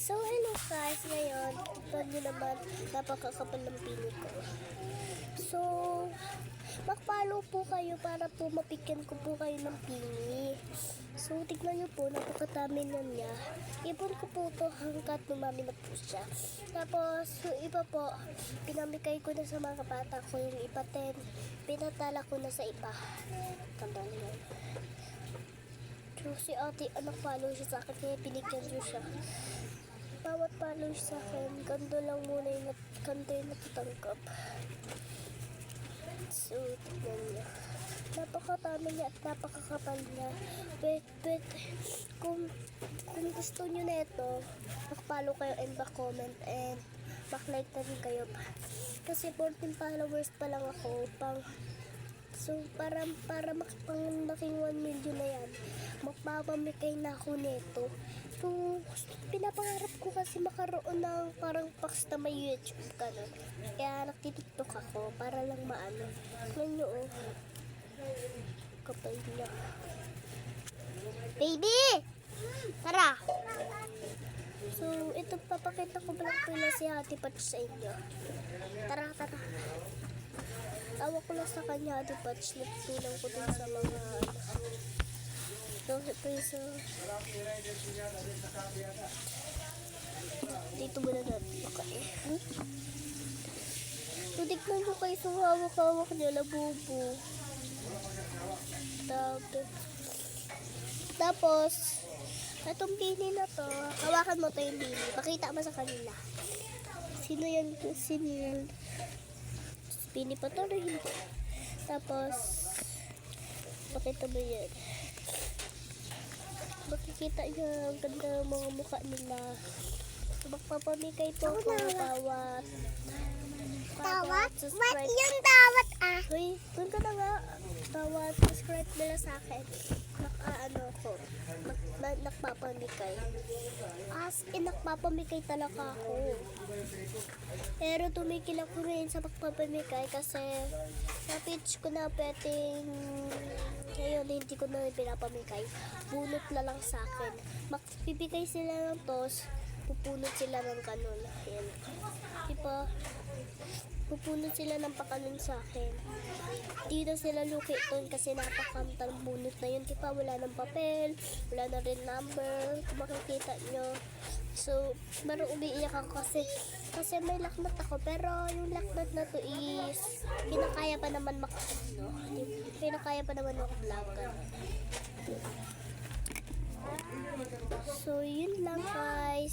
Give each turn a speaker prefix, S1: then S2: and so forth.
S1: So, hello guys. Ngayon, ito nyo naman, napakakapal ng pili ko. So, mag-follow po kayo para po mapikyan ko po kayo ng pili. So, tignan nyo po, napakadami na niya. Ipon ko po ito hanggat lumami na po siya. Tapos, yung iba po, pinamigay ko na sa mga bata ko. Yung iba 10, pinatala ko na sa iba. Tanda na yan. So, si ate, follow siya sa akin, kaya pinigyan ko siya. Bawat follow siya sa akin, ganda lang muna yung ganda yung natatanggap. So, tignan niya. Napakatami niya at napakakapal niya. But, kung gusto niyo na ito, mag-follow kayo and back-comment and back-like na rin kayo. Kasi 14 followers pa lang ako. So, para makapang-laking 1 million na yan, magpapamigay na ako nito. So, pinapangarap ko kasi makaroon ng parang box na may YouTube ganun. Kaya nagtitiktok ako para lang maano. Ngayon yun, kapal niya. Baby! Tara! So, ito papakita ko lang pala si Ate Pat sa inyo. Tara. Tawa ko lang sa kanya, Ate Pat. Nagtulang ko din sa mga so, ito yung sa dito muna natin makain. So, tignan ko kayo sa hawak-hawak niya, labubo. Tapos, itong bini na to, hawakan mo to yung bini. Pakita mo sa kanila. Sino yan? Bini pa to rin. Tapos, pakita mo yan. Makikita nyo ang ganda ng mga mukha nila. Magpapamigay po ako tawat. Ba't yung tawat Uy, dun ka na nga. Tawat, subscribe nila sa akin. Nakpapamigay. As in, nakpapamigay talaga ako. Pero tumigil ako rin sa magpapamigay kasi na-pitch ko na pwedeng ngayon hindi ko na pinapamigay. Bunot na lang sa akin. Magbibigay sila ng tos, pupunot sila ng kanon. Ayan. Diba? Pupunot sila ng pakanon sa akin. Dito sila luki doon kasi napakamtal bunot na yun. Diba? Wala ng papel, wala na rin number. Kung makikita nyo. So, parang umiiyak ako kasi may laknat ako. Pero yung laknat na to is kinakaya pa naman kinakaya pa naman mag-vlog. So, yun lang guys.